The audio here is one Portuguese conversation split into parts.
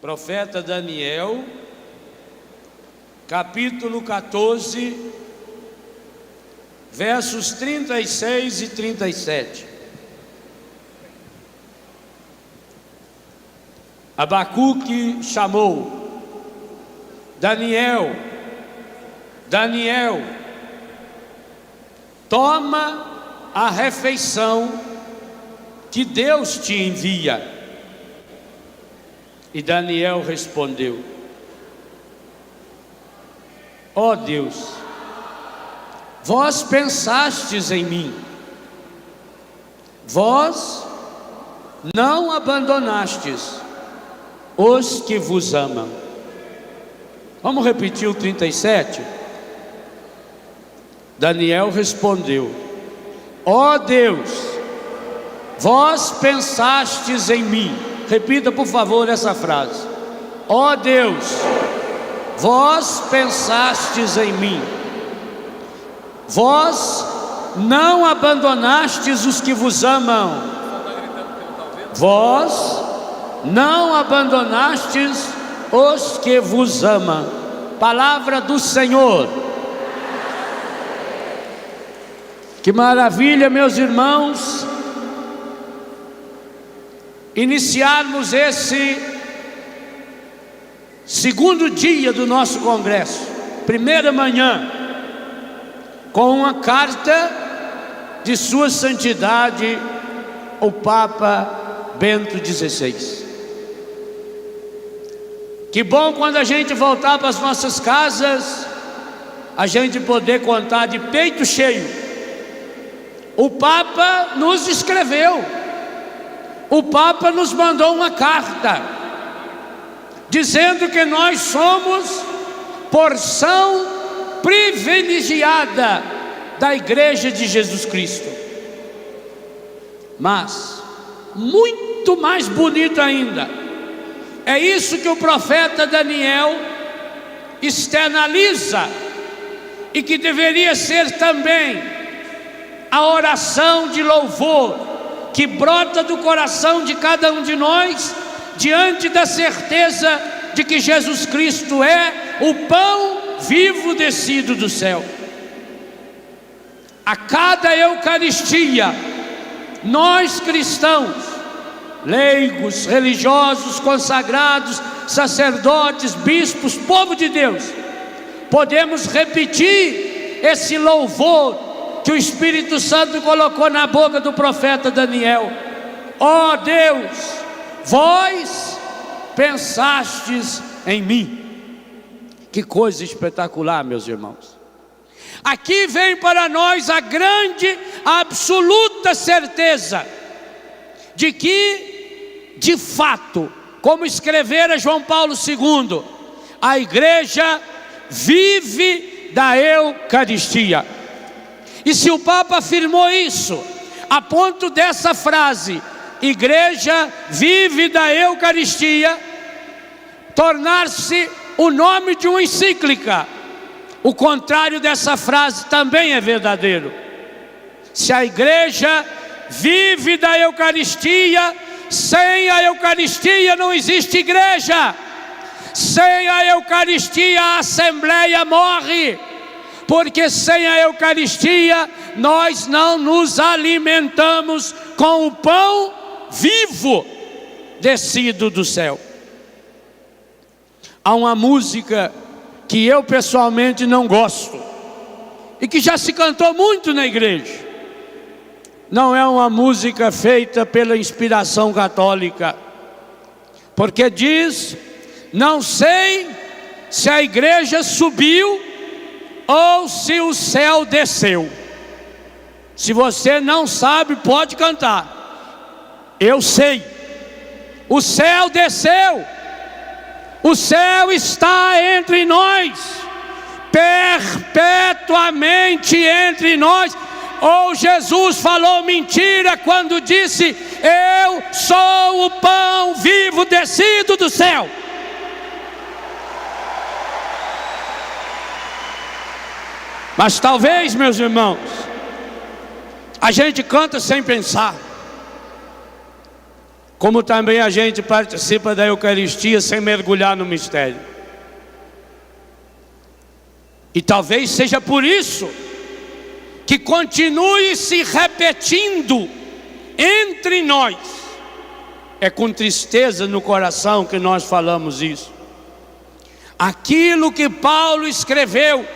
Profeta Daniel, capítulo 14, versos 36 e 37. Abacuque chamou: Daniel, Daniel, toma a refeição que Deus te envia. E Daniel respondeu: ó Deus, vós pensastes em mim, vós não abandonastes os que vos amam. Vamos repetir o 37? Daniel respondeu: ó Deus, vós pensastes em mim. Repita por favor essa frase: ó Deus, vós pensastes em mim, vós não abandonastes os que vos amam. Vós não abandonastes os que vos amam. Palavra do Senhor. Que maravilha, meus irmãos, iniciarmos esse segundo dia do nosso congresso, primeira manhã, com uma carta de Sua Santidade o Papa Bento XVI. Que bom quando a gente voltar para as nossas casas, a gente poder contar de peito cheio: o Papa nos escreveu, o Papa nos mandou uma carta, dizendo que nós somos porção privilegiada da Igreja de Jesus Cristo. Mas, muito mais bonito ainda, é isso que o profeta Daniel externaliza, e que deveria ser também a oração de louvor que brota do coração de cada um de nós, diante da certeza de que Jesus Cristo é o pão vivo descido do céu. A cada Eucaristia, nós cristãos, leigos, religiosos, consagrados, sacerdotes, bispos, povo de Deus, podemos repetir esse louvor que o Espírito Santo colocou na boca do profeta Daniel: ó Deus, vós pensastes em mim. Que coisa espetacular, meus irmãos. Aqui vem para nós a grande, a absoluta certeza de que, de fato, como escrevera João Paulo II, a igreja vive da Eucaristia. E se o Papa afirmou isso, a ponto dessa frase, igreja vive da Eucaristia, tornar-se o nome de uma encíclica, o contrário dessa frase também é verdadeiro. Se a igreja vive da Eucaristia, sem a Eucaristia não existe igreja. Sem a Eucaristia a Assembleia morre, porque sem a Eucaristia nós não nos alimentamos com o pão vivo descido do céu. Há uma música que eu pessoalmente não gosto, e que já se cantou muito na igreja. Não é uma música feita pela inspiração católica, porque diz: não sei se a igreja subiu ou se o céu desceu. Se você não sabe, pode cantar. Eu sei. O céu desceu. O céu está entre nós, perpetuamente entre nós. Ou Jesus falou mentira quando disse: eu sou o pão vivo descido do céu. Mas talvez, meus irmãos, a gente canta sem pensar. como também a gente participa da Eucaristia sem mergulhar no mistério. E talvez seja por isso que continue se repetindo entre nós. É com tristeza no coração que nós falamos isso. Aquilo que Paulo escreveu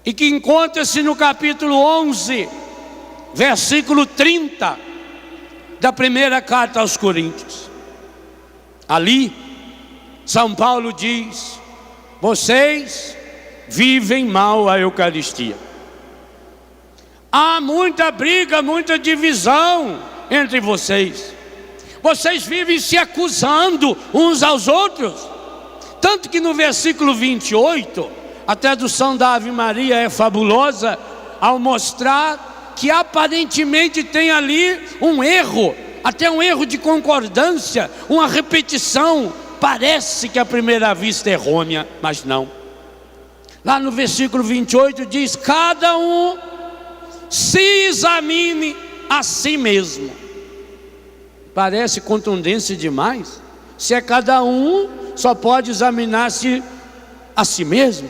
e que encontra-se no capítulo 11, versículo 30 da primeira carta aos Coríntios. Ali, São Paulo diz: vocês vivem mal a Eucaristia. Há muita briga, muita divisão entre vocês. Vocês vivem se acusando uns aos outros. Tanto que no versículo 28, a tradução da Ave Maria é fabulosa ao mostrar que aparentemente tem ali um erro, até um erro de concordância, uma repetição. Parece que à primeira vista é errônea, mas não. Lá no versículo 28 diz: cada um se examine a si mesmo. Parece contundência demais. Se é cada um, só pode examinar-se a si mesmo.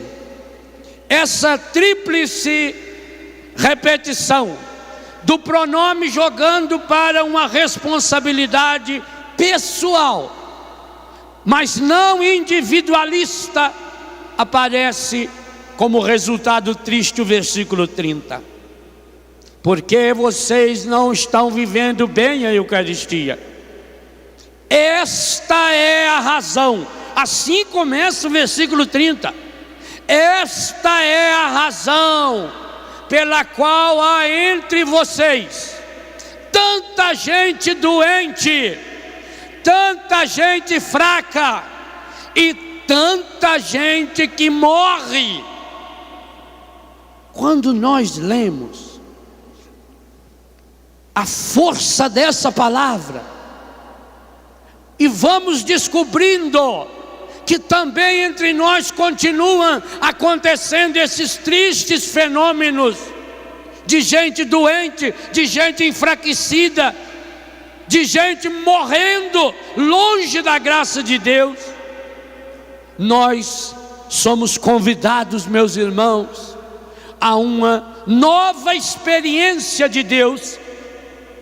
Essa tríplice repetição do pronome jogando para uma responsabilidade pessoal, mas não individualista, aparece como resultado triste o versículo 30. Porque vocês não estão vivendo bem a Eucaristia. Esta é a razão. Assim começa o versículo 30. Esta é a razão pela qual há entre vocês tanta gente doente, tanta gente fraca e tanta gente que morre. Quando nós lemos a força dessa palavra e vamos descobrindo que também entre nós continuam acontecendo esses tristes fenômenos de gente doente, de gente enfraquecida, de gente morrendo longe da graça de Deus, nós somos convidados, meus irmãos, a uma nova experiência de Deus,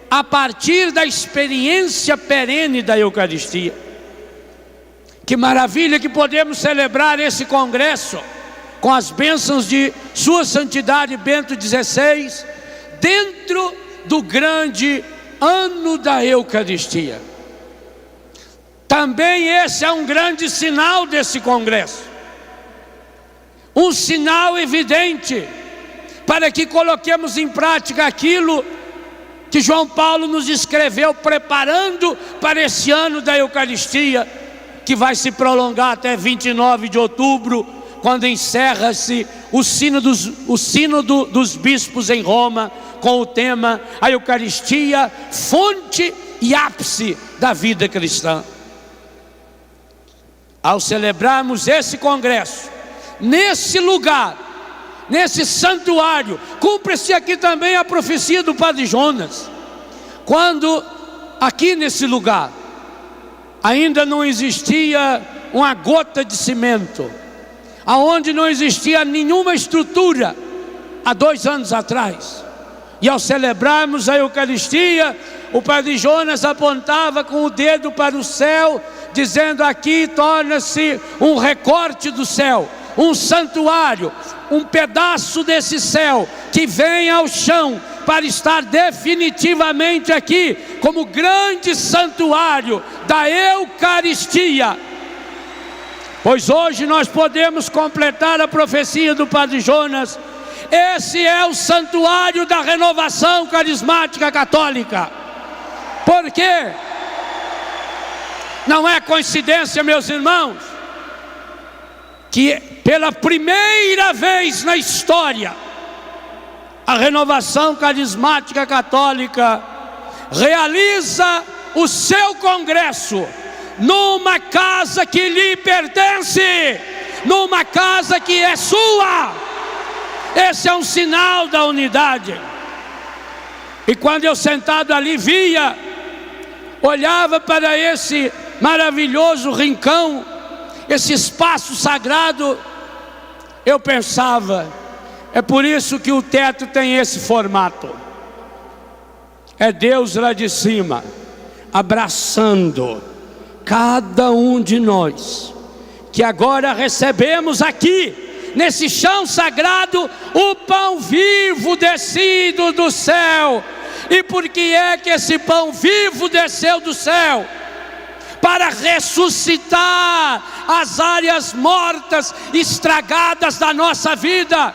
a partir da experiência perene da Eucaristia. Que maravilha que podemos celebrar esse congresso com as bênçãos de Sua Santidade Bento XVI, dentro do grande ano da Eucaristia. Também esse é um grande sinal desse congresso, um sinal evidente para que coloquemos em prática aquilo que João Paulo nos escreveu preparando para esse ano da Eucaristia, que vai se prolongar até 29 de outubro, quando encerra-se o sínodo dos bispos em Roma, com o tema a Eucaristia, fonte e ápice da vida cristã. Ao celebrarmos esse congresso, nesse lugar, nesse santuário, cumpre-se aqui também a profecia do Padre Jonas, quando aqui nesse lugar ainda não existia uma gota de cimento, aonde não existia nenhuma estrutura há 2 anos atrás, e ao celebrarmos a Eucaristia, o Padre Jonas apontava com o dedo para o céu, dizendo: aqui torna-se um recorte do céu, um santuário, um pedaço desse céu que vem ao chão para estar definitivamente aqui como grande santuário da Eucaristia. Pois hoje nós podemos completar a profecia do Padre Jonas. Esse é o santuário da renovação carismática católica. Por quê? Não é coincidência, meus irmãos, que pela primeira vez na história a renovação carismática católica realiza o seu congresso numa casa que lhe pertence, numa casa que é sua. Esse é um sinal da unidade. E quando eu sentado ali via olhava para esse maravilhoso rincão, esse espaço sagrado, eu pensava, é por isso que o teto tem esse formato. É Deus lá de cima, abraçando cada um de nós, que agora recebemos aqui, nesse chão sagrado, o pão vivo descido do céu. E por que é que esse pão vivo desceu do céu? Para ressuscitar as áreas mortas, estragadas da nossa vida,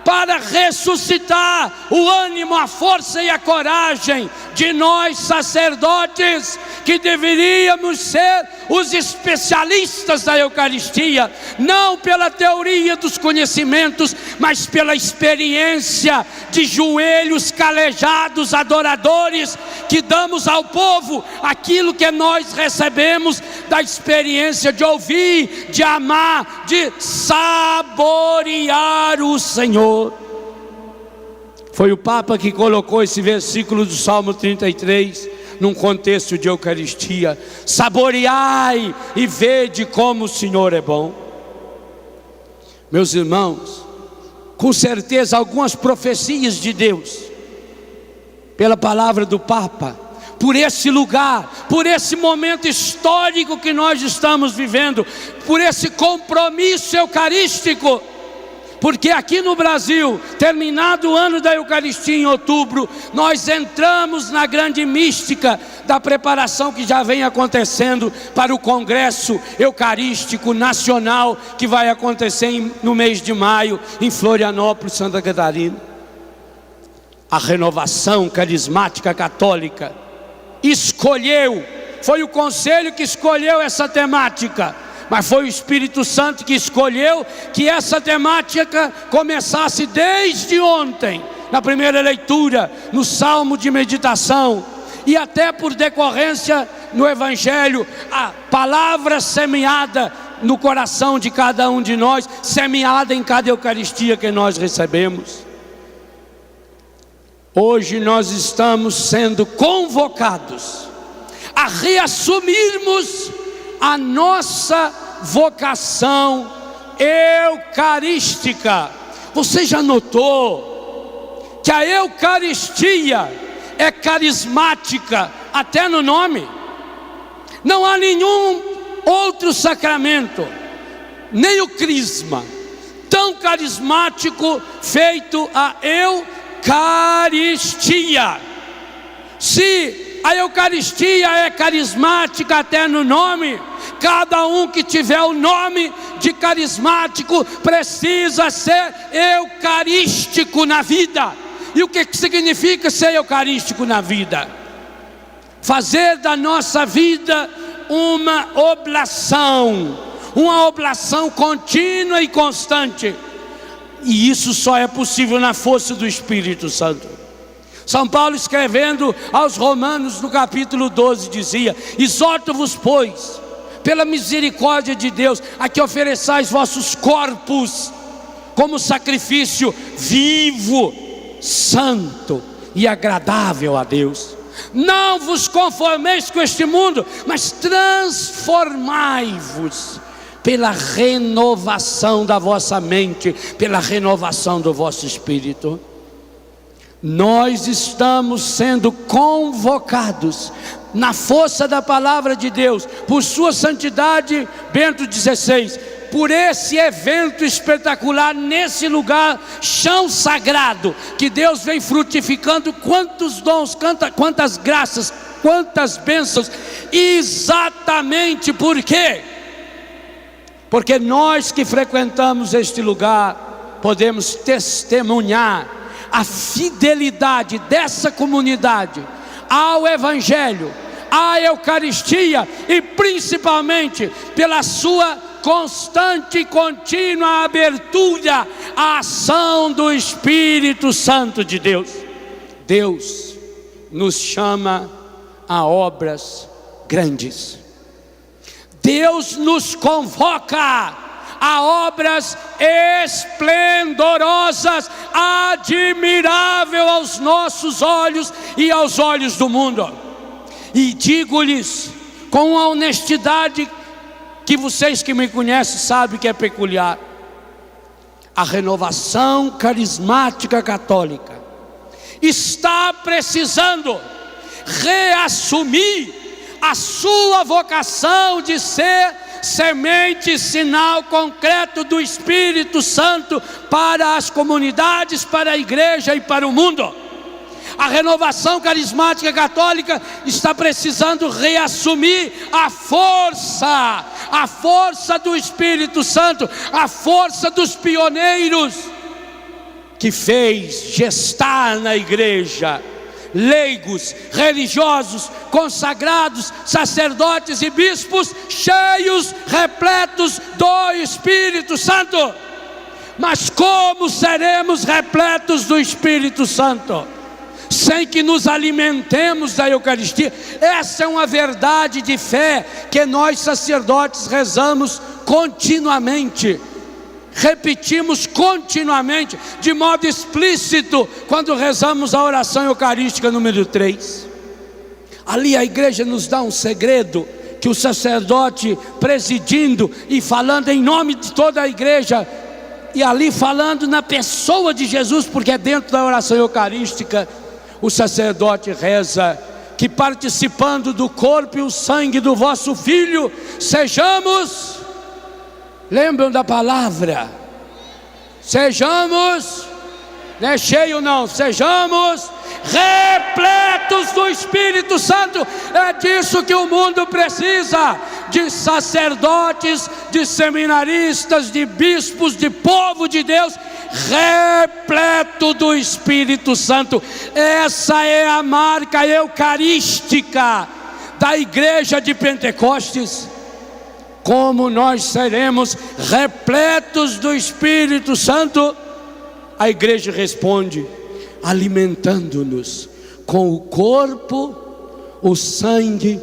para ressuscitar o ânimo, a força e a coragem de nós sacerdotes, que deveríamos ser os especialistas da Eucaristia, não pela teoria dos conhecimentos, mas pela experiência de joelhos calejados, adoradores, que damos ao povo aquilo que nós recebemos da experiência de ouvir, de amar, de saborear o Senhor. Foi o Papa que colocou esse versículo do Salmo 33 num contexto de Eucaristia: saboreai e vede como o Senhor é bom. Meus irmãos, com certeza algumas profecias de Deus, pela palavra do Papa, por esse lugar, por esse momento histórico que nós estamos vivendo, por esse compromisso eucarístico, porque aqui no Brasil, terminado o ano da Eucaristia em outubro, nós entramos na grande mística da preparação que já vem acontecendo para o Congresso Eucarístico Nacional, que vai acontecer no mês de maio, em Florianópolis, Santa Catarina. A renovação carismática católica escolheu, foi o conselho que escolheu essa temática, mas foi o Espírito Santo que escolheu que essa temática começasse desde ontem, na primeira leitura, no Salmo de meditação, e até por decorrência no Evangelho, a palavra semeada no coração de cada um de nós, semeada em cada Eucaristia que nós recebemos. Hoje nós estamos sendo convocados a reassumirmos a nossa vocação eucarística. Você já notou que a Eucaristia é carismática até no nome? Não há nenhum outro sacramento, nem o crisma, tão carismático feito a Eucaristia. Se a Eucaristia é carismática até no nome, cada um que tiver o nome de carismático precisa ser eucarístico na vida. E o que significa ser eucarístico na vida? Fazer da nossa vida uma oblação contínua e constante. E isso só é possível na força do Espírito Santo. São Paulo, escrevendo aos Romanos no capítulo 12, dizia: exorto-vos, pois, pela misericórdia de Deus, a que ofereçais vossos corpos como sacrifício vivo, santo e agradável a Deus. Não vos conformeis com este mundo, mas transformai-vos pela renovação da vossa mente, pela renovação do vosso espírito. Nós estamos sendo convocados na força da palavra de Deus, por sua santidade Bento XVI, por esse evento espetacular, nesse lugar, chão sagrado, que Deus vem frutificando quantos dons, quantas graças, quantas bênçãos, exatamente por quê? Porque nós que frequentamos este lugar, podemos testemunhar a fidelidade dessa comunidade ao Evangelho, à Eucaristia, e principalmente pela sua constante e contínua abertura à ação do Espírito Santo de Deus. Deus nos chama a obras grandes. Deus nos convoca a obras esplendorosas, admirável aos nossos olhos e aos olhos do mundo. e digo-lhes com a honestidade que vocês que me conhecem sabem que é peculiar: a renovação carismática católica está precisando reassumir a sua vocação de ser semente, sinal concreto do Espírito Santo para as comunidades, para a igreja e para o mundo. A renovação carismática católica está precisando reassumir a força do Espírito Santo, a força dos pioneiros que fez gestar na igreja leigos, religiosos, consagrados, sacerdotes e bispos cheios, repletos do Espírito Santo. Mas como seremos repletos do Espírito Santo sem que nos alimentemos da Eucaristia? Essa é uma verdade de fé que nós sacerdotes rezamos continuamente, repetimos continuamente, de modo explícito, quando rezamos a oração eucarística número 3. Ali a igreja nos dá um segredo, que o sacerdote presidindo e falando em nome de toda a igreja, e ali falando na pessoa de Jesus, porque é dentro da oração eucarística, o sacerdote reza que, participando do corpo e o sangue do vosso Filho, sejamos... Lembram da palavra? Sejamos, não é cheio não, sejamos repletos do Espírito Santo. É disso que o mundo precisa, de sacerdotes, de seminaristas, de bispos, de povo de Deus, repleto do Espírito Santo. Essa é a marca eucarística da igreja de Pentecostes. Como nós seremos repletos do Espírito Santo? A igreja responde: alimentando-nos com o corpo, o sangue,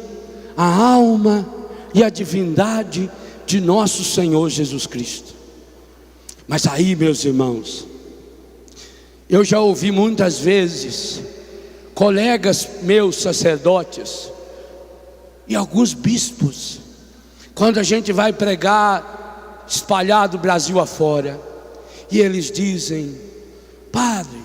a alma e a divindade de nosso Senhor Jesus Cristo. Mas aí, meus irmãos, eu já ouvi muitas vezes colegas meus sacerdotes e alguns bispos, quando a gente vai pregar espalhado o Brasil afora, e eles dizem: padre,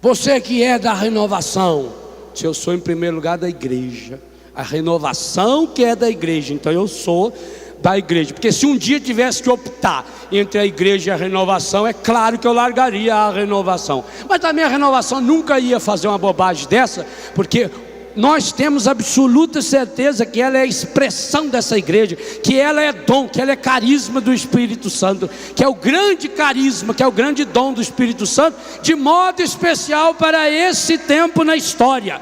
você que é da renovação, se eu sou em primeiro lugar da igreja, a renovação que é da igreja, então eu sou da igreja, porque se um dia tivesse que optar entre a igreja e a renovação, é claro que eu largaria a renovação, mas também a renovação nunca ia fazer uma bobagem dessa, porque nós temos absoluta certeza que ela é a expressão dessa igreja, que ela é dom, que ela é carisma do Espírito Santo, que é o grande carisma, que é o grande dom do Espírito Santo, de modo especial para esse tempo na história.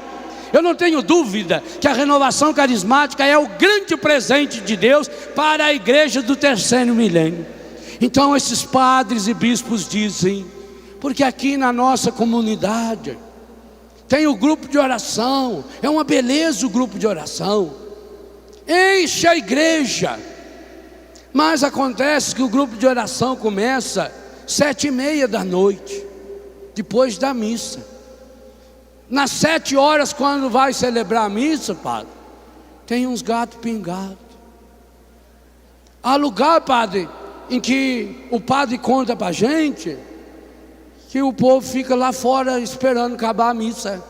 Eu não tenho dúvida que a renovação carismática é o grande presente de Deus para a igreja do terceiro milênio. Então esses padres e bispos dizem: porque aqui na nossa comunidade tem o grupo de oração, é uma beleza o grupo de oração, enche a igreja, mas acontece que o grupo de oração começa 7h30 da noite, depois da missa. Nas 7 horas, quando vai celebrar a missa, padre, tem uns gatos pingados. Há lugar, padre, em que o padre conta para a gente que o povo fica lá fora esperando acabar a missa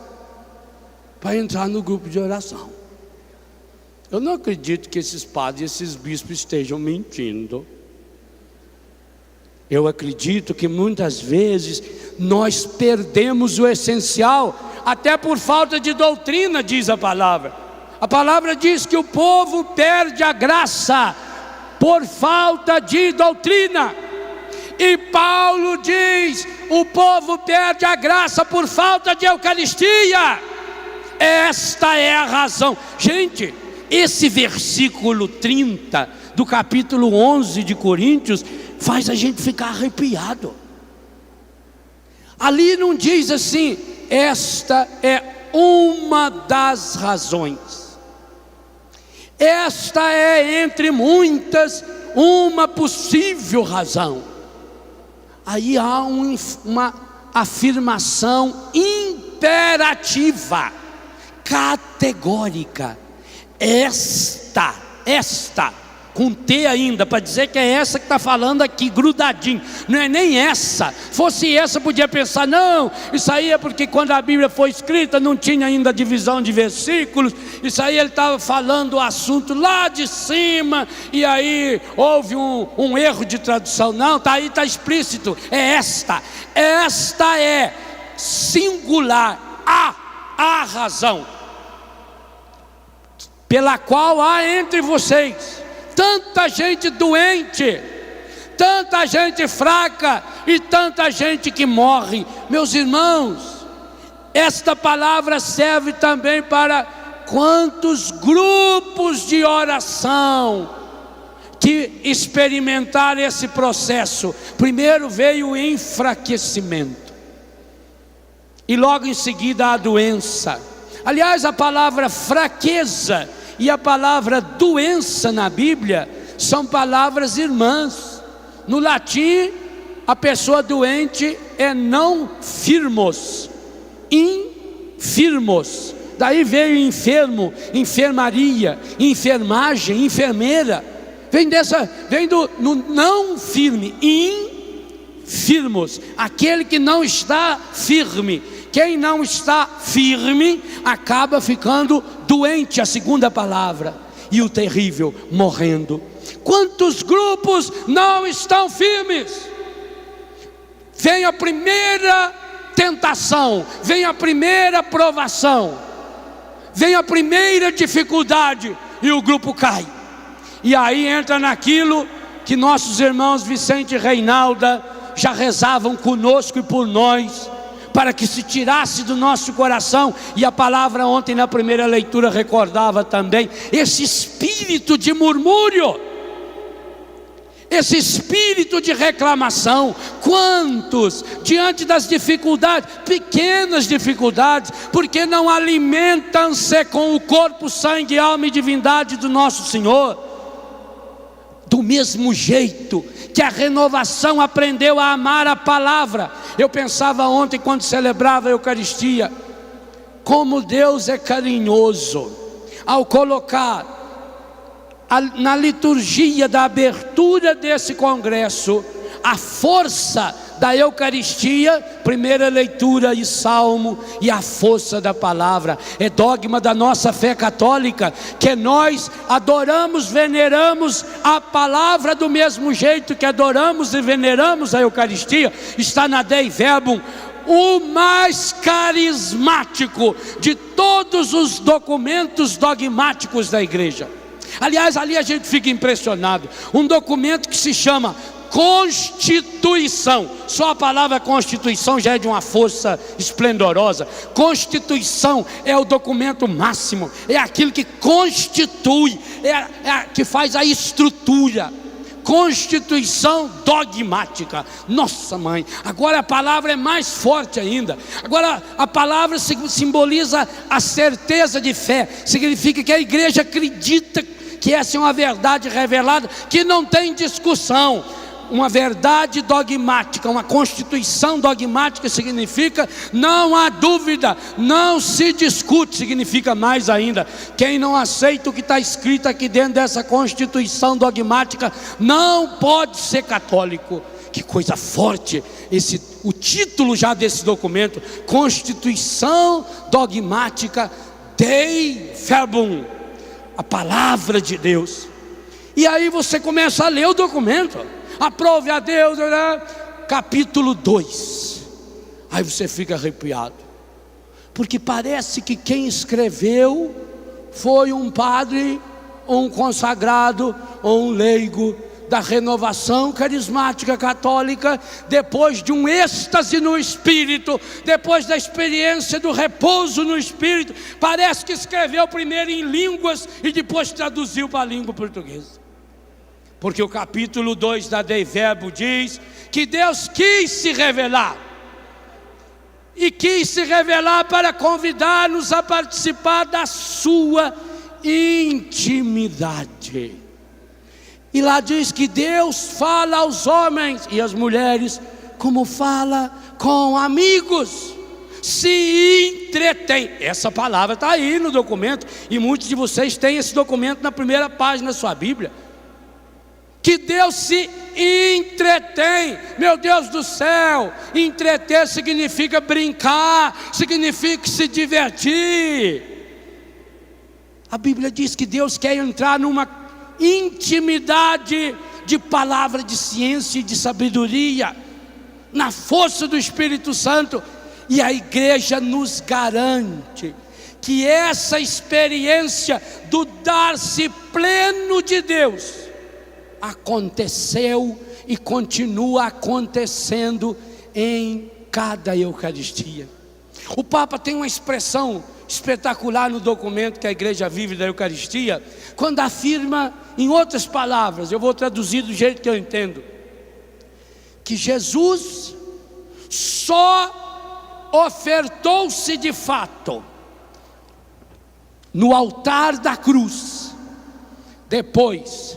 para entrar no grupo de oração. Eu não acredito que esses padres e esses bispos estejam mentindo. Eu acredito que muitas vezes nós perdemos o essencial, até por falta de doutrina, diz a palavra. A palavra diz que o povo perde a graça por falta de doutrina. E Paulo diz: o povo perde a graça por falta de Eucaristia. Esta é a razão. Gente, esse versículo 30 do capítulo 11 de Coríntios faz a gente ficar arrepiado. Ali não diz assim: esta é uma das razões, esta é entre muitas uma possível razão. Aí há uma afirmação imperativa, categórica. Esta, com T ainda, para dizer que é essa que está falando aqui, grudadinho. Não é nem essa. Fosse essa, podia pensar, não, isso aí é porque quando a Bíblia foi escrita não tinha ainda divisão de versículos. Isso aí ele estava falando o assunto lá de cima, e aí houve um erro de tradução. Não, está aí, está explícito. É esta. Esta é singular, a razão pela qual há entre vocês tanta gente doente, tanta gente fraca e tanta gente que morre. Meus irmãos, esta palavra serve também para quantos grupos de oração que experimentaram esse processo. Primeiro veio o enfraquecimento, e logo em seguida a doença. Aliás, a palavra fraqueza e a palavra doença na Bíblia são palavras irmãs. No latim, a pessoa doente é não firmos, infirmos. Daí veio enfermo, enfermaria, enfermagem, enfermeira. Vem do não firme, infirmos, aquele que não está firme. Quem não está firme acaba ficando doente, a segunda palavra. E o terrível, morrendo. Quantos grupos não estão firmes? Vem a primeira tentação, vem a primeira provação, vem a primeira dificuldade e o grupo cai. E aí entra naquilo que nossos irmãos Vicente e Reinalda já rezavam conosco e por nós, para que se tirasse do nosso coração. E a palavra ontem na primeira leitura recordava também esse espírito de murmúrio, esse espírito de reclamação. Quantos, diante das dificuldades, pequenas dificuldades, porque não alimentam-se com o corpo, sangue, alma e divindade do nosso Senhor? Do mesmo jeito que a renovação aprendeu a amar a palavra. Eu pensava ontem, quando celebrava a Eucaristia, como Deus é carinhoso ao colocar na liturgia da abertura desse congresso a força da Eucaristia, primeira leitura e salmo, e a força da palavra. É dogma da nossa fé católica que nós adoramos, veneramos a palavra do mesmo jeito que adoramos e veneramos a Eucaristia. Está na Dei Verbum, o mais carismático de todos os documentos dogmáticos da igreja. Aliás, ali a gente fica impressionado. Um documento que se chama Constituição. Só a palavra Constituição já é de uma força esplendorosa. Constituição é o documento máximo, é aquilo que constitui, que faz a estrutura. Constituição dogmática. Nossa mãe, agora a palavra é mais forte ainda. Agora a palavra simboliza a certeza de fé. Significa que a igreja acredita que essa é uma verdade revelada, que não tem discussão. Uma verdade dogmática, uma constituição dogmática significa não há dúvida, não se discute. Significa mais ainda, quem não aceita o que está escrito aqui dentro dessa constituição dogmática não pode ser católico. Que coisa forte o título já desse documento: Constituição Dogmática Dei Verbum, a palavra de Deus. E aí você começa a ler o documento. Aprove a Deus, né? Capítulo 2. Aí você fica arrepiado, porque parece que quem escreveu foi um padre, ou um consagrado, ou um leigo da renovação carismática católica, depois de um êxtase no espírito, depois da experiência do repouso no espírito. Parece que escreveu primeiro em línguas e depois traduziu para a língua portuguesa. Porque o capítulo 2 da Dei Verbum diz que Deus quis se revelar, e quis se revelar para convidar-nos a participar da sua intimidade. E lá diz que Deus fala aos homens e às mulheres como fala com amigos. se entretém. Essa palavra está aí no documento, e muitos de vocês têm esse documento na primeira página da sua Bíblia. Que Deus se entretém. Meu Deus do céu, entreter significa brincar, significa se divertir. A Bíblia diz que Deus quer entrar numa intimidade de palavra de ciência e de sabedoria, na força do Espírito Santo. E a igreja nos garante que essa experiência do dar-se pleno de Deus aconteceu e continua acontecendo em cada Eucaristia. O Papa tem uma expressão espetacular no documento que a igreja vive da Eucaristia, quando afirma, em outras palavras, eu vou traduzir do jeito que eu entendo, que Jesus só ofertou-se de fato no altar da cruz depois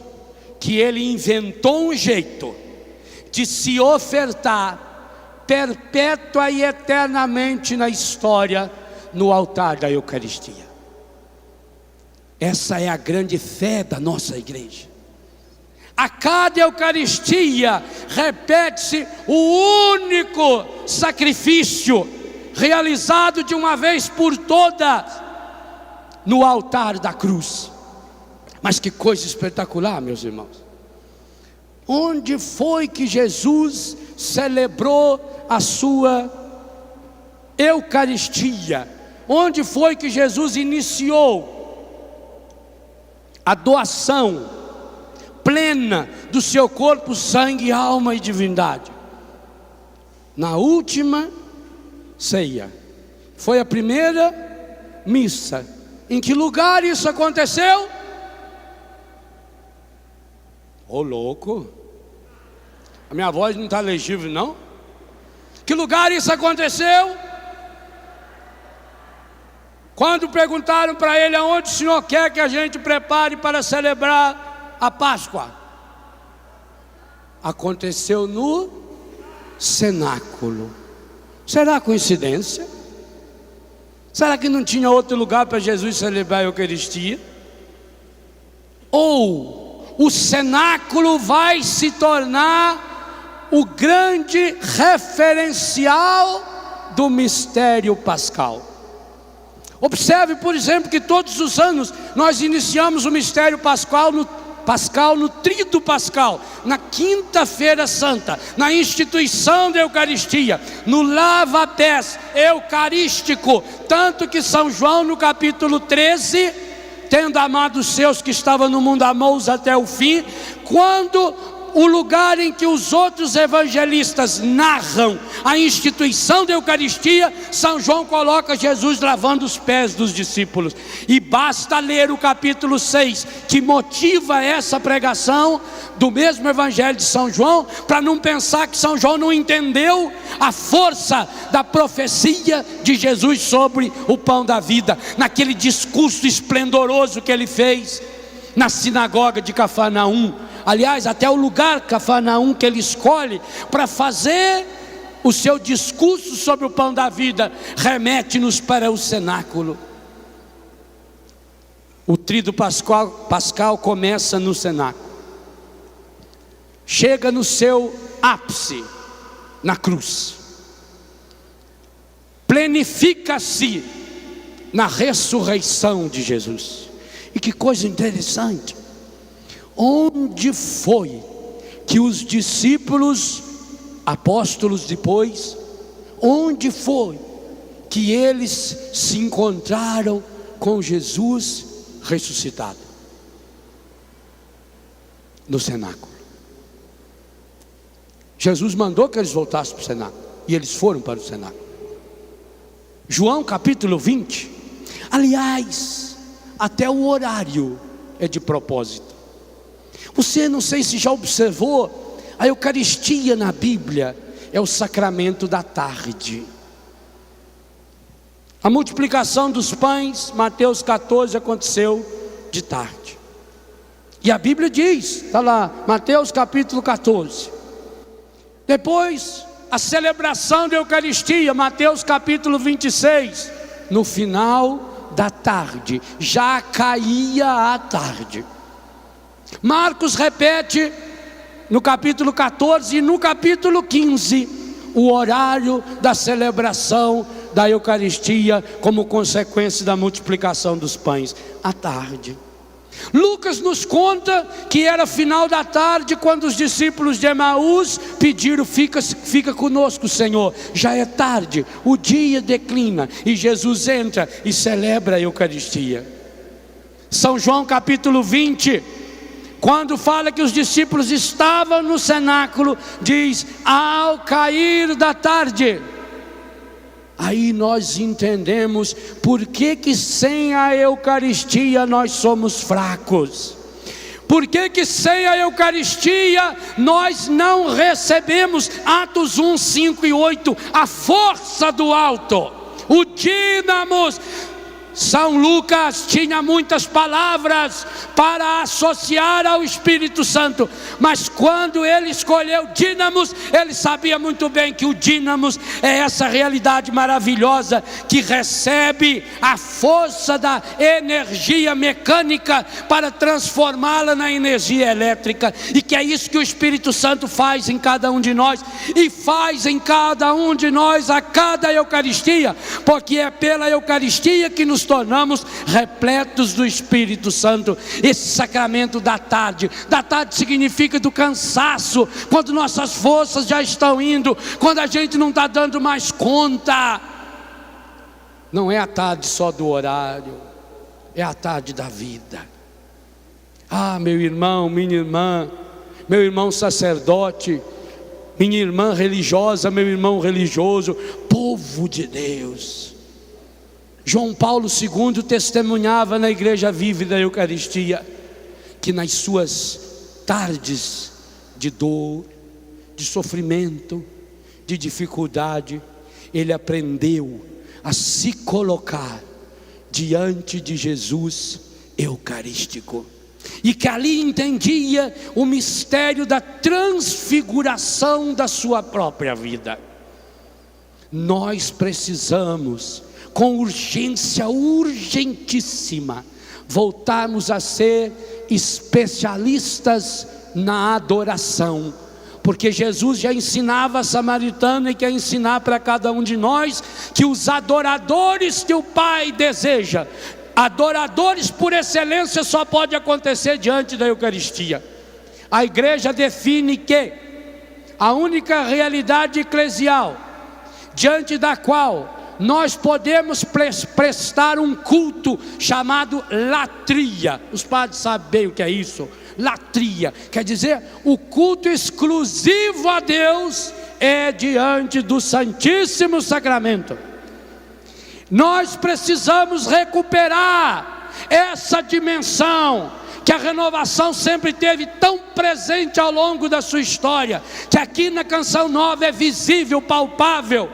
que ele inventou um jeito de se ofertar perpétua e eternamente na história, no altar da Eucaristia. Essa é a grande fé da nossa igreja. A cada Eucaristia repete-se o único sacrifício realizado de uma vez por todas no altar da cruz. Mas que coisa espetacular, meus irmãos. Onde foi que Jesus celebrou a sua Eucaristia? Onde foi que Jesus iniciou a doação plena do seu corpo, sangue, alma e divindade? Na última ceia. Foi a primeira missa. Em que lugar isso aconteceu? Ô louco, a minha voz não está legível não? Que lugar isso aconteceu? Quando perguntaram para ele aonde o Senhor quer que a gente prepare para celebrar a Páscoa, aconteceu no cenáculo. Será coincidência? Será que não tinha outro lugar para Jesus celebrar a Eucaristia? Ou o cenáculo vai se tornar o grande referencial do mistério pascal? Observe, por exemplo, que todos os anos nós iniciamos o mistério pascal no Tríduo Pascal, na Quinta-feira Santa, na instituição da Eucaristia, no lava-pés eucarístico. Tanto que São João, no capítulo 13, tendo amado os seus que estavam no mundo, amou-os até o fim. Quando o lugar em que os outros evangelistas narram a instituição da Eucaristia, São João coloca Jesus lavando os pés dos discípulos. E basta ler o capítulo 6, que motiva essa pregação do mesmo evangelho de São João, para não pensar que São João não entendeu a força da profecia de Jesus sobre o pão da vida, naquele discurso esplendoroso que ele fez na sinagoga de Cafarnaum. Aliás, até o lugar Cafarnaum que ele escolhe para fazer o seu discurso sobre o pão da vida remete-nos para o cenáculo. O Tríduo Pascal começa no cenáculo, chega no seu ápice na cruz, plenifica-se na ressurreição de Jesus. E que coisa interessante, onde foi que os discípulos, apóstolos depois, onde foi que eles se encontraram com Jesus ressuscitado? No cenáculo. Jesus mandou que eles voltassem para o cenáculo, e eles foram para o cenáculo. João capítulo 20, aliás, até o horário é de propósito. Você, não sei se já observou, a Eucaristia na Bíblia é o sacramento da tarde. A multiplicação dos pães, Mateus 14, aconteceu de tarde. E a Bíblia diz, está lá, Mateus capítulo 14. Depois a celebração da Eucaristia, Mateus capítulo 26, no final da tarde, já caía a tarde. Marcos repete no capítulo 14 e no capítulo 15, o horário da celebração da Eucaristia como consequência da multiplicação dos pães, à tarde. Lucas nos conta que era final da tarde quando os discípulos de Emaús pediram: fica conosco, Senhor, já é tarde, o dia declina. E Jesus entra e celebra a Eucaristia. São João capítulo 20, quando fala que os discípulos estavam no cenáculo, diz: ao cair da tarde. Aí nós entendemos por que sem a Eucaristia nós somos fracos. Por que sem a Eucaristia nós não recebemos, Atos 1, 5 e 8, a força do alto, o dínamos. São Lucas tinha muitas palavras para associar ao Espírito Santo, mas quando ele escolheu dínamos, ele sabia muito bem que o dínamos é essa realidade maravilhosa que recebe a força da energia mecânica para transformá-la na energia elétrica, e que é isso que o Espírito Santo faz em cada um de nós, e faz em cada um de nós a cada Eucaristia, porque é pela Eucaristia que nos tornamos repletos do Espírito Santo. Esse sacramento da tarde significa do cansaço, quando nossas forças já estão indo, quando a gente não está dando mais conta. Não é a tarde só do horário, é a tarde da vida. Ah, meu irmão, minha irmã, meu irmão sacerdote, minha irmã religiosa, meu irmão religioso, povo de Deus. João Paulo II testemunhava na Igreja Viva da Eucaristia que nas suas tardes de dor, de sofrimento, de dificuldade, ele aprendeu a se colocar diante de Jesus eucarístico, e que ali entendia o mistério da transfiguração da sua própria vida. Nós precisamos, com urgência, urgentíssima, voltarmos a ser especialistas na adoração, porque Jesus já ensinava a samaritana e quer ensinar para cada um de nós que os adoradores que o Pai deseja, adoradores por excelência, só pode acontecer diante da Eucaristia. A igreja define que a única realidade eclesial diante da qual nós podemos prestar um culto chamado latria. Os padres sabem bem o que é isso. Latria quer dizer o culto exclusivo a Deus é diante do Santíssimo Sacramento. Nós precisamos recuperar essa dimensão que a renovação sempre teve tão presente ao longo da sua história, que aqui na Canção Nova é visível, palpável,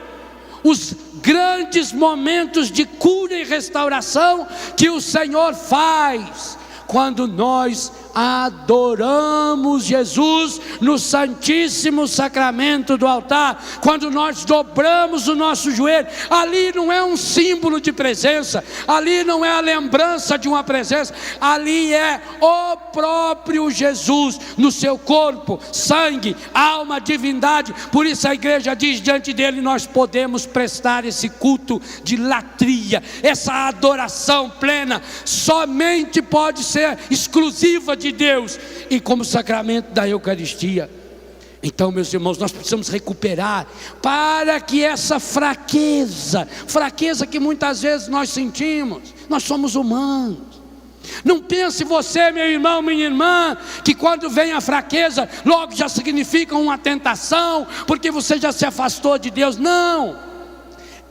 os grandes momentos de cura e restauração que o Senhor faz quando nós adoramos Jesus no Santíssimo Sacramento do altar, quando nós dobramos o nosso joelho. Ali não é um símbolo de presença, ali não é a lembrança de uma presença, ali é o próprio Jesus no seu corpo, sangue, alma, divindade. Por isso a igreja diz: diante dele nós podemos prestar esse culto de latria, essa adoração plena, somente pode ser exclusiva de Deus e como sacramento da Eucaristia. Então, meus irmãos, nós precisamos recuperar, para que essa fraqueza que muitas vezes nós sentimos, nós somos humanos. Não pense você, meu irmão, minha irmã, que quando vem a fraqueza, logo já significa uma tentação, porque você já se afastou de Deus. Não,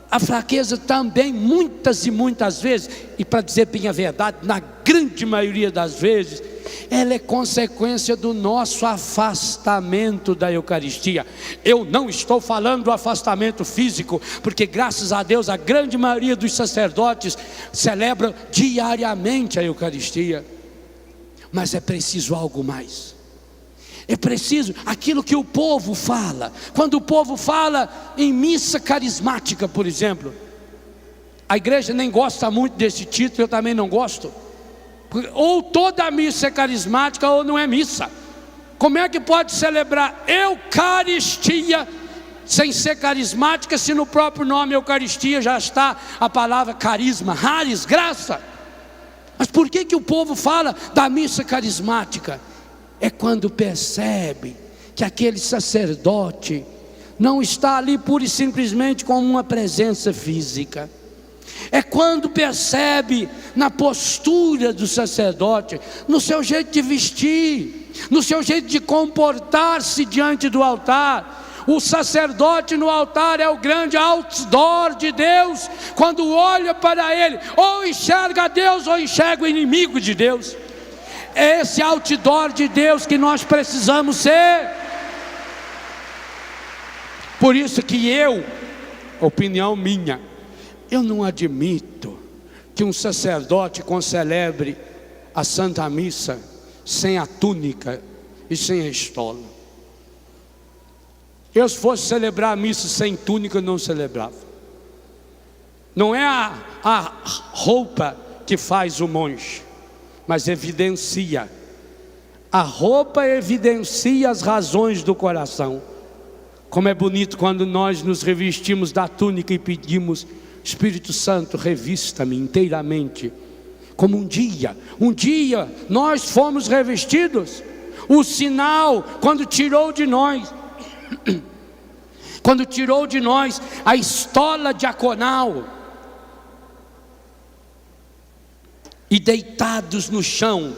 a fraqueza também muitas e muitas vezes, e para dizer bem a verdade, na grande maioria das vezes, ela é consequência do nosso afastamento da Eucaristia. Eu não estou falando do afastamento físico, porque graças a Deus a grande maioria dos sacerdotes celebram diariamente a Eucaristia. Mas é preciso algo mais. É preciso aquilo que o povo fala. Quando o povo fala em missa carismática, por exemplo, a igreja nem gosta muito desse título, eu também não gosto. Ou toda missa é carismática ou não é missa. Como é que pode celebrar Eucaristia sem ser carismática, se no próprio nome Eucaristia já está a palavra carisma, haris, graça? Mas por que o povo fala da missa carismática? É quando percebe que aquele sacerdote não está ali pura e simplesmente como uma presença física. É quando percebe na postura do sacerdote, no seu jeito de vestir, no seu jeito de comportar-se diante do altar. O sacerdote no altar é o grande outdoor de Deus. Quando olha para ele, ou enxerga Deus ou enxerga o inimigo de Deus. É esse outdoor de Deus que nós precisamos ser. Por isso que opinião minha, eu não admito que um sacerdote concelebre a Santa Missa sem a túnica e sem a estola. Eu, se fosse celebrar a missa sem túnica, eu não celebrava. Não é a roupa que faz o monge, mas evidencia. A roupa evidencia as razões do coração. Como é bonito quando nós nos revestimos da túnica e pedimos: Espírito Santo, revista-me inteiramente. Como um dia nós fomos revestidos. O sinal, quando tirou de nós a estola diaconal, e deitados no chão,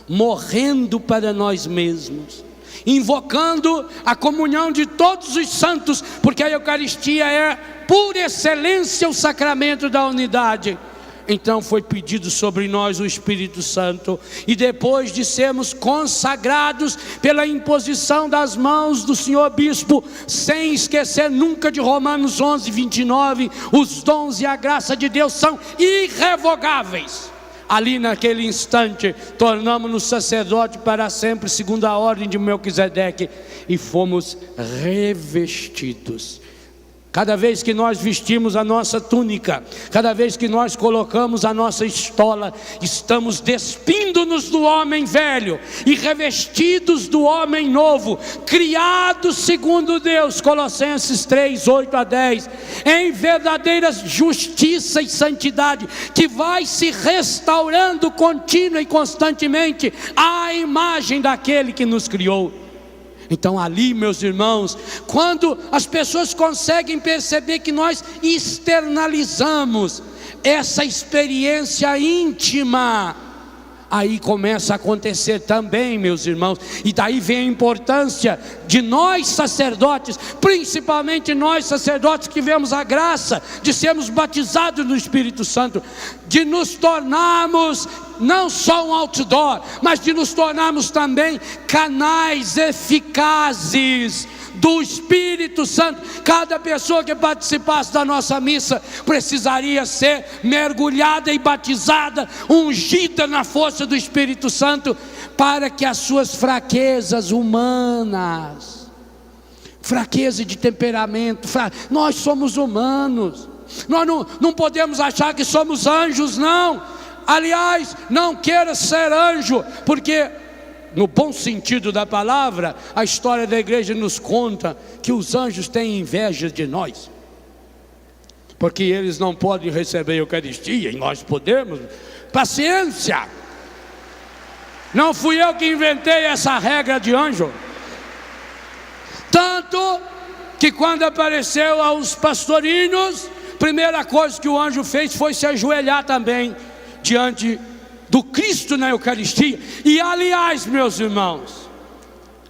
morrendo para nós mesmos, invocando a comunhão de todos os santos, porque a Eucaristia é por excelência o sacramento da unidade. Então foi pedido sobre nós o Espírito Santo, e depois de sermos consagrados pela imposição das mãos do senhor bispo, sem esquecer nunca de Romanos 11, 29, os dons e a graça de Deus são irrevogáveis. Ali naquele instante, tornamos-nos sacerdote para sempre, segundo a ordem de Melquisedeque, e fomos revestidos. Cada vez que nós vestimos a nossa túnica, cada vez que nós colocamos a nossa estola, estamos despindo-nos do homem velho e revestidos do homem novo, criados segundo Deus, Colossenses 3, 8 a 10, em verdadeira justiça e santidade, que vai se restaurando contínua e constantemente à imagem daquele que nos criou. Então ali, meus irmãos, quando as pessoas conseguem perceber que nós externalizamos essa experiência íntima, aí começa a acontecer também, meus irmãos, e daí vem a importância de nós sacerdotes, principalmente nós sacerdotes que vemos a graça de sermos batizados no Espírito Santo, de nos tornarmos não só um outdoor, mas de nos tornarmos também canais eficazes do Espírito Santo. Cada pessoa que participasse da nossa missa precisaria ser mergulhada e batizada, ungida na força do Espírito Santo, para que as suas fraquezas humanas, fraqueza de temperamento, nós somos humanos, nós não podemos achar que somos anjos, não. Aliás, não queira ser anjo, porque no bom sentido da palavra, a história da igreja nos conta que os anjos têm inveja de nós, porque eles não podem receber a Eucaristia e nós podemos. Paciência, não fui eu que inventei essa regra de anjo. Tanto que quando apareceu aos pastorinhos, primeira coisa que o anjo fez foi se ajoelhar também diante do Cristo na Eucaristia. E aliás, meus irmãos,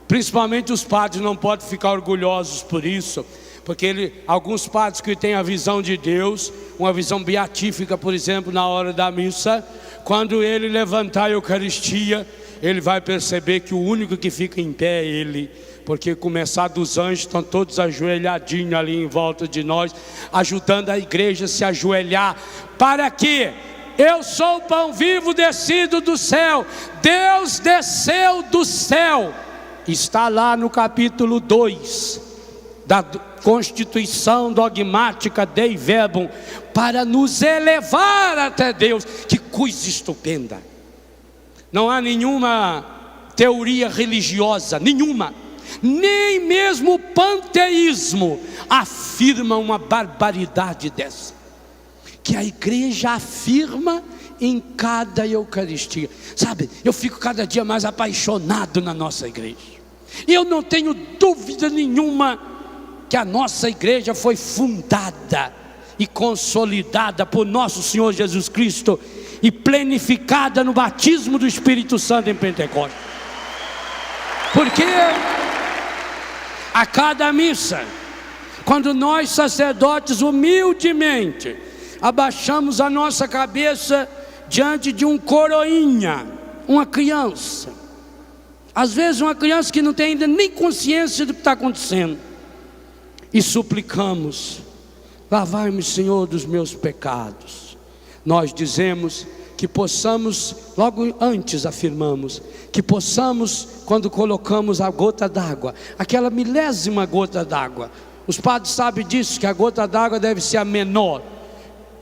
principalmente os padres não podem ficar orgulhosos por isso, porque alguns padres que têm a visão de Deus, uma visão beatífica, por exemplo, na hora da missa, quando ele levantar a Eucaristia, ele vai perceber que o único que fica em pé é ele, porque começar dos anjos, estão todos ajoelhadinhos ali em volta de nós, ajudando a igreja a se ajoelhar. Para quê? Eu sou o pão vivo descido do céu. Deus desceu do céu está lá no capítulo 2 da Constituição Dogmática Dei Verbum, para nos elevar até Deus. Que coisa estupenda! Não há nenhuma teoria religiosa, nenhuma, nem mesmo o panteísmo afirma uma barbaridade dessa, que a igreja afirma em cada Eucaristia. Sabe, eu fico cada dia mais apaixonado na nossa igreja, e eu não tenho dúvida nenhuma que a nossa igreja foi fundada e consolidada por nosso Senhor Jesus Cristo e plenificada no batismo do Espírito Santo em Pentecostes. Porque a cada missa, quando nós sacerdotes humildemente abaixamos a nossa cabeça diante de um coroinha, uma criança, às vezes uma criança que não tem ainda nem consciência do que está acontecendo, e suplicamos: lavai-me, Senhor, dos meus pecados. Nós dizemos que possamos, logo antes afirmamos, que possamos, quando colocamos a gota d'água, aquela milésima gota d'água, os padres sabem disso, que a gota d'água deve ser a menor.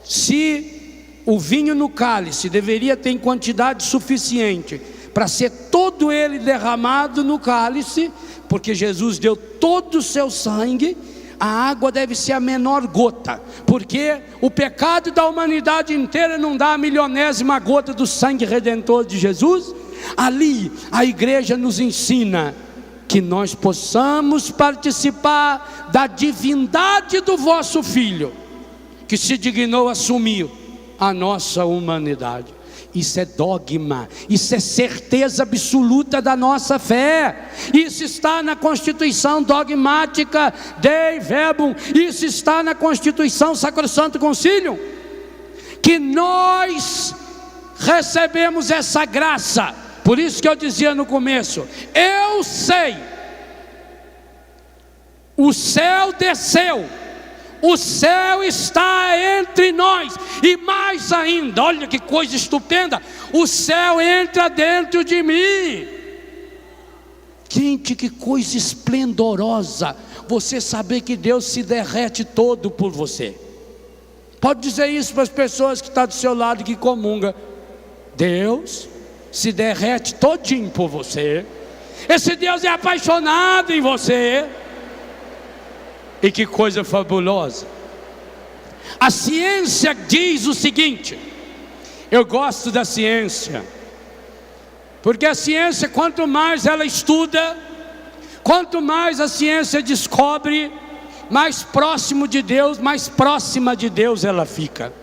Se o vinho no cálice deveria ter em quantidade suficiente para ser todo ele derramado no cálice, porque Jesus deu todo o seu sangue, a água deve ser a menor gota, porque o pecado da humanidade inteira não dá a milionésima gota do sangue redentor de Jesus. Ali a igreja nos ensina que nós possamos participar da divindade do vosso Filho, que se dignou a assumir a nossa humanidade. Isso é dogma, isso é certeza absoluta da nossa fé. Isso está na Constituição Dogmática Dei Verbum, isso está na Constituição Sacrosanto Concílio, que nós recebemos essa graça. Por isso que eu dizia no começo: eu sei, o céu desceu, o céu está entre nós, e mais ainda, olha que coisa estupenda, o céu entra dentro de mim. Gente, que coisa esplendorosa, você saber que Deus se derrete todo por você. Pode dizer isso para as pessoas que estão do seu lado, que comunga: Deus se derrete todinho por você. Esse Deus é apaixonado em você. E que coisa fabulosa. A ciência diz o seguinte, eu gosto da ciência, porque a ciência, quanto mais ela estuda, quanto mais a ciência descobre, mais próximo de Deus, mais próxima de Deus ela fica.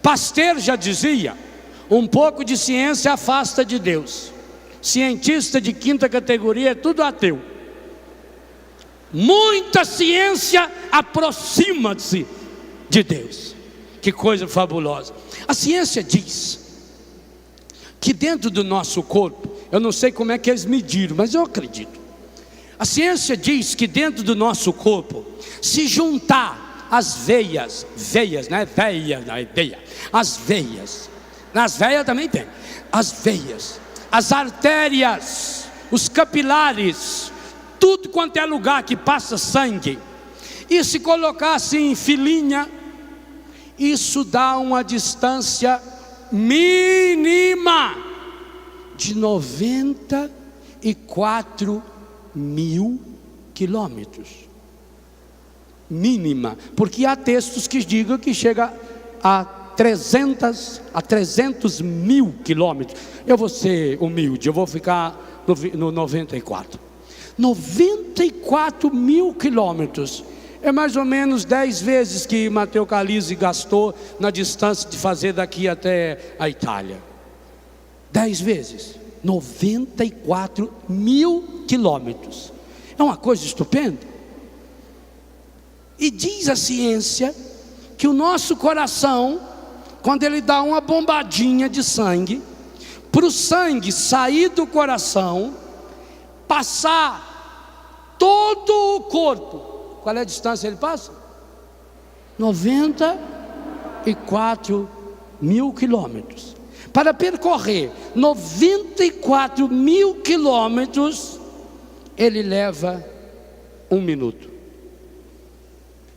Pasteur já dizia: um pouco de ciência afasta de Deus. Cientista de quinta categoria é tudo ateu. Muita ciência aproxima-se de Deus. Que coisa fabulosa. A ciência diz que dentro do nosso corpo, eu não sei como é que eles mediram, mas eu acredito. A ciência diz que dentro do nosso corpo, se juntar as veias, não é veia, não é veia, as veias, nas veias também tem, as veias, as artérias, os capilares, tudo quanto é lugar que passa sangue, e se colocar assim em filinha, isso dá uma distância mínima de 94 mil quilômetros. Mínima, porque há textos que digam que chega a 300 mil quilômetros. Eu vou ser humilde, eu vou ficar no 94. 94 mil quilômetros é mais ou menos 10 vezes que Matteo Calise gastou na distância de fazer daqui até a Itália. 10 vezes, 94 mil quilômetros. É uma coisa estupenda. E diz a ciência que o nosso coração, quando ele dá uma bombadinha de sangue, para o sangue sair do coração, passar todo o corpo, qual é a distância ele passa? 94 mil quilômetros. Para percorrer 94 mil quilômetros, ele leva 1 minuto.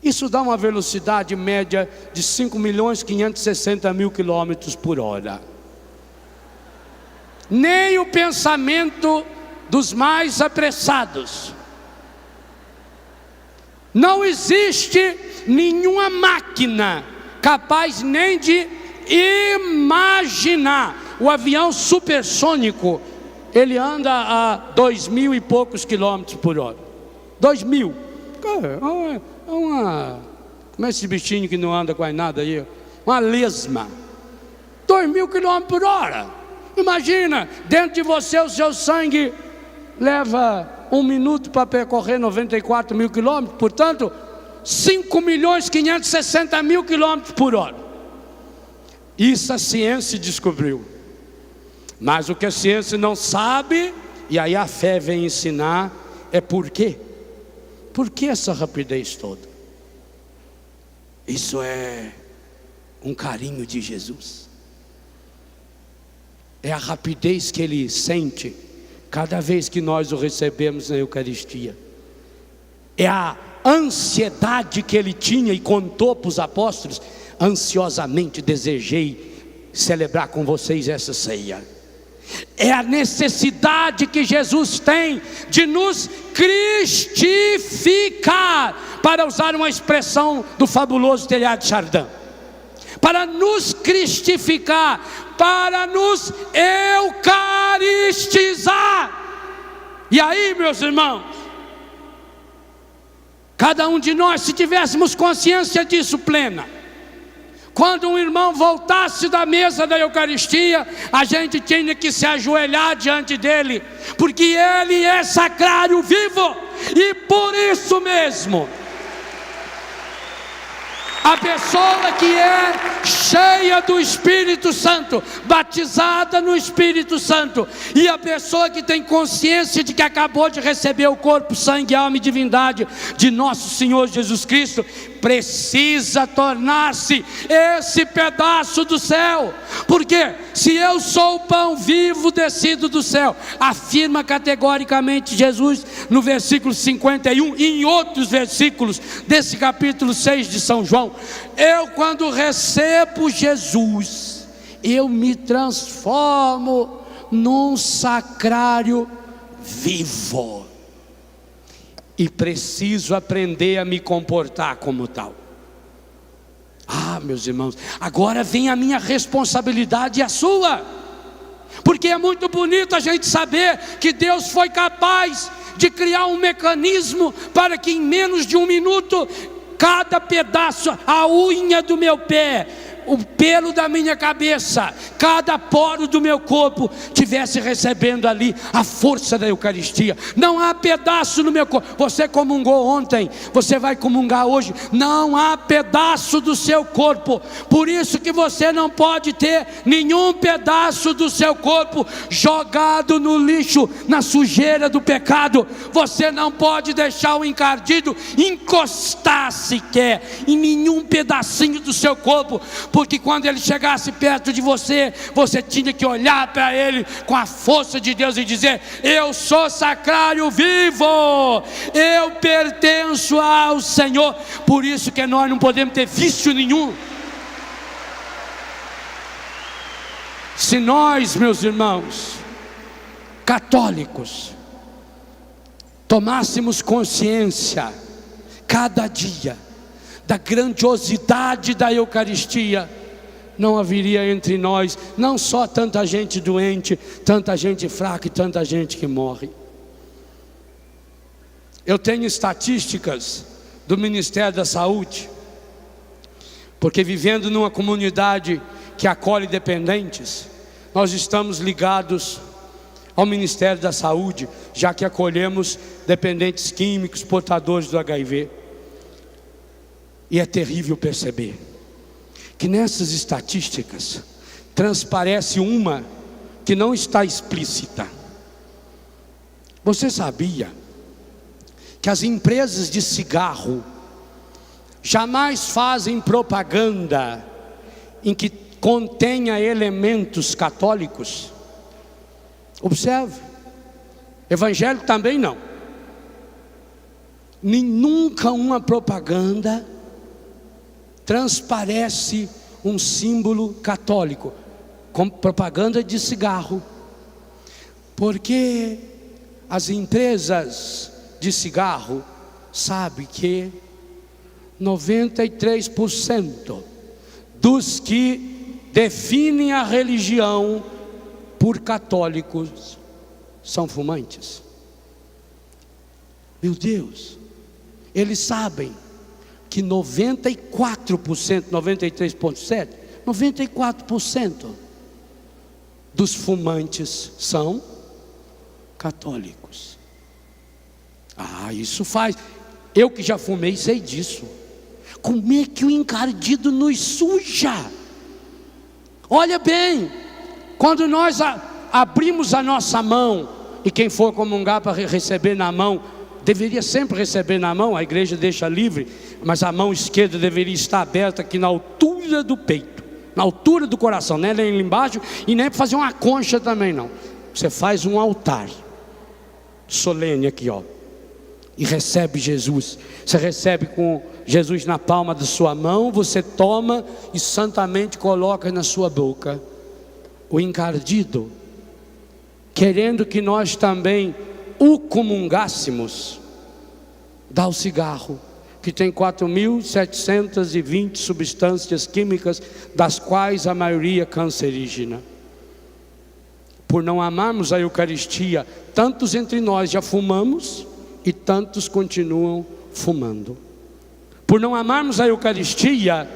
Isso dá uma velocidade média de 5.560.000 quilômetros por hora. Nem o pensamento dos mais apressados. Não existe nenhuma máquina capaz nem de imaginar. O avião supersônico, ele anda a 2.000 e poucos quilômetros por hora. 2.000. Como é esse bichinho que não anda quase nada aí? Uma lesma. 2.000 quilômetros por hora. Imagina, dentro de você o seu sangue leva 1 minuto para percorrer 94.000 quilômetros. Portanto, 5.560.000 quilômetros por hora. Isso a ciência descobriu. Mas o que a ciência não sabe, e aí a fé vem ensinar, é por quê? Por que essa rapidez toda? Isso é um carinho de Jesus. É a rapidez que Ele sente cada vez que nós o recebemos na Eucaristia. É a ansiedade que Ele tinha e contou para os apóstolos: ansiosamente desejei celebrar com vocês essa ceia. É a necessidade que Jesus tem de nos cristificar, para usar uma expressão do fabuloso Teilhard de Chardin, para nos cristificar, para nos eucaristizar. E aí, meus irmãos, cada um de nós, se tivéssemos consciência disso plena, quando um irmão voltasse da mesa da Eucaristia, a gente tinha que se ajoelhar diante dele, porque ele é sacrário vivo. E por isso mesmo, a pessoa que é cheia do Espírito Santo, batizada no Espírito Santo, e a pessoa que tem consciência de que acabou de receber o corpo, sangue, alma e divindade de nosso Senhor Jesus Cristo, precisa tornar-se esse pedaço do céu. Porque se eu sou o pão vivo descido do céu, afirma categoricamente Jesus no versículo 51 e em outros versículos desse capítulo 6 de São João, eu, quando recebo Jesus, eu me transformo num sacrário vivo. E preciso aprender a me comportar como tal. Ah, meus irmãos, agora vem a minha responsabilidade e a sua. Porque é muito bonito a gente saber que Deus foi capaz de criar um mecanismo para que em menos de 1 minuto, cada pedaço, a unha do meu pé, o pelo da minha cabeça, cada poro do meu corpo estivesse recebendo ali a força da Eucaristia. Não há pedaço no meu corpo. Você comungou ontem, você vai comungar hoje, não há pedaço do seu corpo. Por isso que você não pode ter nenhum pedaço do seu corpo jogado no lixo, na sujeira do pecado. Você não pode deixar o encardido encostar sequer em nenhum pedacinho do seu corpo, porque quando ele chegasse perto de você, você tinha que olhar para ele com a força de Deus e dizer: eu sou sacrário vivo, eu pertenço ao Senhor. Por isso que nós não podemos ter vício nenhum. Se nós, meus irmãos católicos, tomássemos consciência cada dia da grandiosidade da Eucaristia, não haveria entre nós não só tanta gente doente, tanta gente fraca e tanta gente que morre. Eu tenho estatísticas do Ministério da Saúde, porque vivendo numa comunidade que acolhe dependentes, nós estamos ligados ao Ministério da Saúde, já que acolhemos dependentes químicos, portadores do HIV. E é terrível perceber que nessas estatísticas transparece uma que não está explícita. Você sabia que as empresas de cigarro jamais fazem propaganda em que contenha elementos católicos? Observe, evangélico também não. nunca uma propaganda transparece um símbolo católico, com propaganda de cigarro, porque as empresas de cigarro sabem que 93% dos que definem a religião por católicos são fumantes. Meu Deus, eles sabem que 94%, 93,7%, 94% dos fumantes são católicos. Isso faz. Eu que já fumei sei disso. Como é que o encardido nos suja? Olha bem, quando nós abrimos a nossa mão, e quem for comungar para receber na mão, deveria sempre receber na mão, a igreja deixa livre, mas a mão esquerda deveria estar aberta aqui na altura do peito, na altura do coração, não é nem lá embaixo, e nem para fazer uma concha também não. Você faz um altar solene aqui, ó, e recebe Jesus. Você recebe com Jesus na palma da sua mão, você toma e santamente coloca na sua boca. O encardido, querendo que nós também o comungássemos, dá o cigarro, que tem 4.720 substâncias químicas, das quais a maioria cancerígena. Por não amarmos a Eucaristia, tantos entre nós já fumamos e tantos continuam fumando. Por não amarmos a Eucaristia,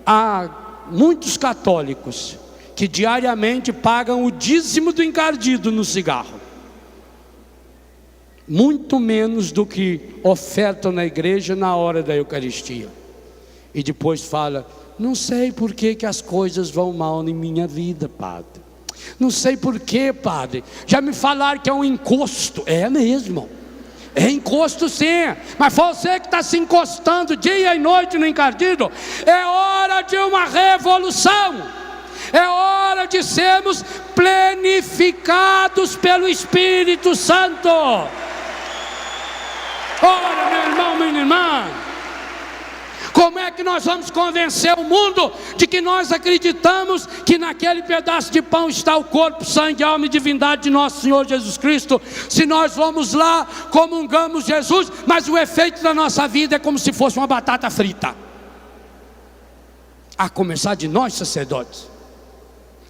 há muitos católicos que diariamente pagam o dízimo do encardido no cigarro, muito menos do que ofertam na igreja na hora da Eucaristia, e depois fala: não sei por que as coisas vão mal em minha vida, padre, não sei por que, padre, já me falaram que é um encosto. É mesmo, é encosto sim, mas você que está se encostando dia e noite no encardido, é hora de uma revolução, é hora de sermos plenificados pelo Espírito Santo. Ora, meu irmão, minha irmã, como é que nós vamos convencer o mundo de que nós acreditamos que naquele pedaço de pão está o corpo, sangue, alma e divindade de nosso Senhor Jesus Cristo, se nós vamos lá, comungamos Jesus, mas o efeito da nossa vida é como se fosse uma batata frita, a começar de nós sacerdotes.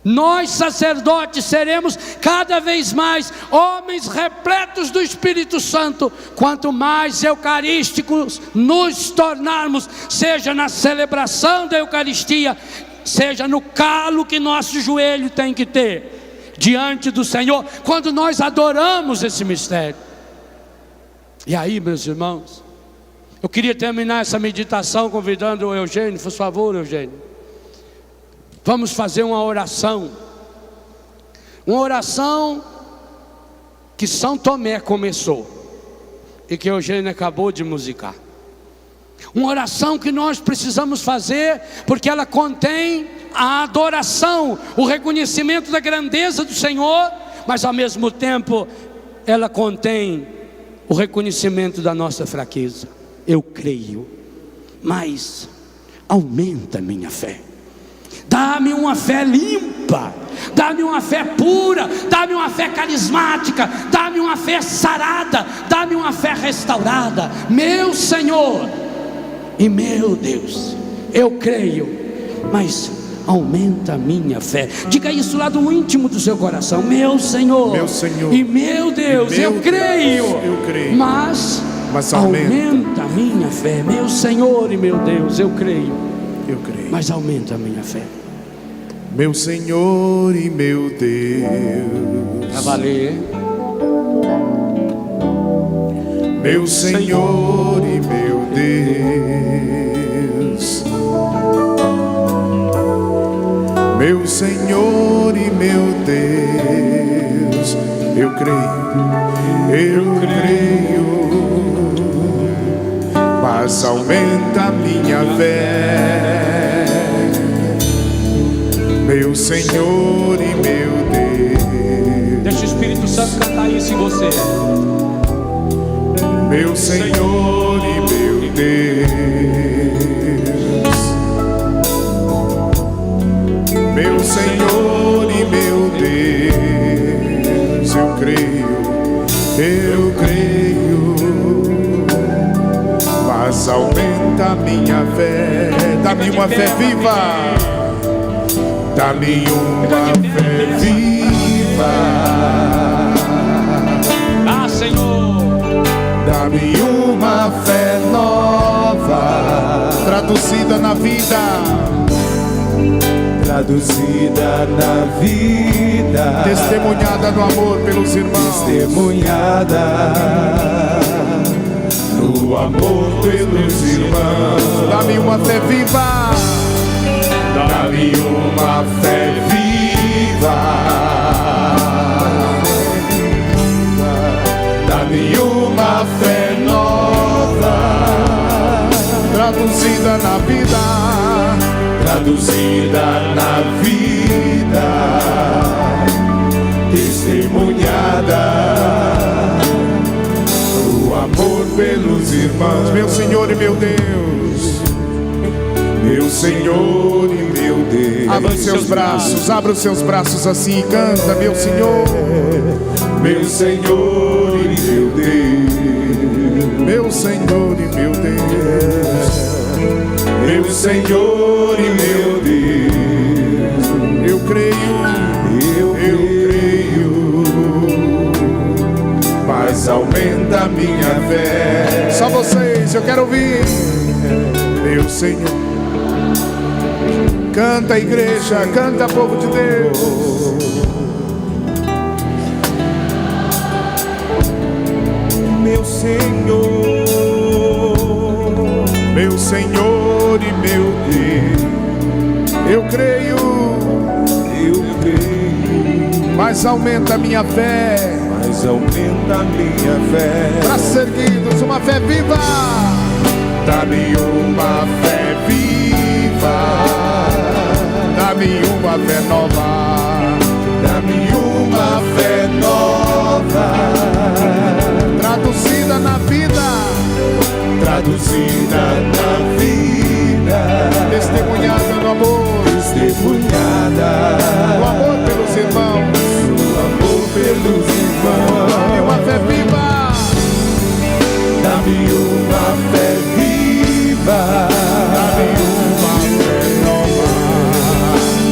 Nós sacerdotes seremos cada vez mais homens repletos do Espírito Santo, quanto mais eucarísticos nos tornarmos, seja na celebração da Eucaristia, seja no calo que nosso joelho tem que ter diante do Senhor, quando nós adoramos esse mistério. E aí, meus irmãos, eu queria terminar essa meditação convidando o Eugênio, por favor, Eugênio. Vamos fazer uma oração que São Tomé começou e que Eugênio acabou de musicar. Uma oração que nós precisamos fazer, porque ela contém a adoração, o reconhecimento da grandeza do Senhor, mas ao mesmo tempo ela contém o reconhecimento da nossa fraqueza. Eu creio, mas aumenta a minha fé. Dá-me uma fé limpa, dá-me uma fé pura, dá-me uma fé carismática, dá-me uma fé sarada, dá-me uma fé restaurada. Meu Senhor e meu Deus, eu creio, mas aumenta a minha fé. Diga isso lá do íntimo do seu coração: meu Senhor e meu Deus, eu creio, mas aumenta a minha fé. Meu Senhor e meu Deus, eu creio, mas aumenta a minha fé. Meu Senhor e meu Deus, Pra valer. meu Senhor e meu Deus, meu Senhor e meu Deus, eu creio, mas aumenta a minha fé. Meu Senhor e meu Deus, Deixa o Espírito Santo cantar isso em você. meu Senhor aumenta a minha fé. Dá-me uma fé viva, dá-me uma fé viva. Ah, Senhor, dá-me uma fé nova, traduzida na vida, traduzida na vida, testemunhada no amor pelos irmãos, testemunhada no amor pelos irmãos. dá-me uma fé viva, Dá-me uma fé viva, dá-me uma fé nova, traduzida na vida, traduzida na vida, testemunhada no amor pelos irmãos. meu Senhor e meu Deus, Meu Senhor e meu Deus. abra os seus braços, abra os seus braços assim e canta, meu Senhor, Meu Senhor e meu Deus. meu Senhor e meu Deus. Meu Senhor e meu Deus. Eu creio, Eu creio, mas aumenta a minha fé. só vocês, eu quero ouvir, meu Senhor. Canta, igreja, canta, povo de Deus. Meu Senhor, Meu Senhor e meu Deus, eu creio, mas aumenta a minha fé. mas aumenta a minha fé. Braços erguidos, uma fé viva, Dá-me uma fé viva, dá-me uma fé nova, dá-me uma fé nova, traduzida na vida, traduzida na vida, testemunhada no amor, testemunhada o amor pelos irmãos. no amor pelos Dá-me irmãos. uma fé viva, Dá-me uma fé viva, dá-me uma fé nova,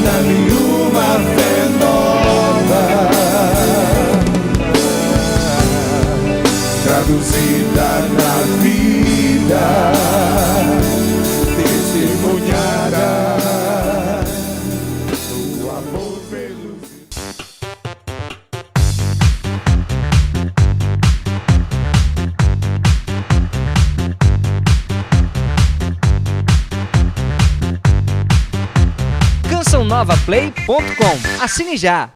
dá-me uma fé nova, traduzida na vida, testemunhada no amor pelos cançãonovaplay.com. Assine já!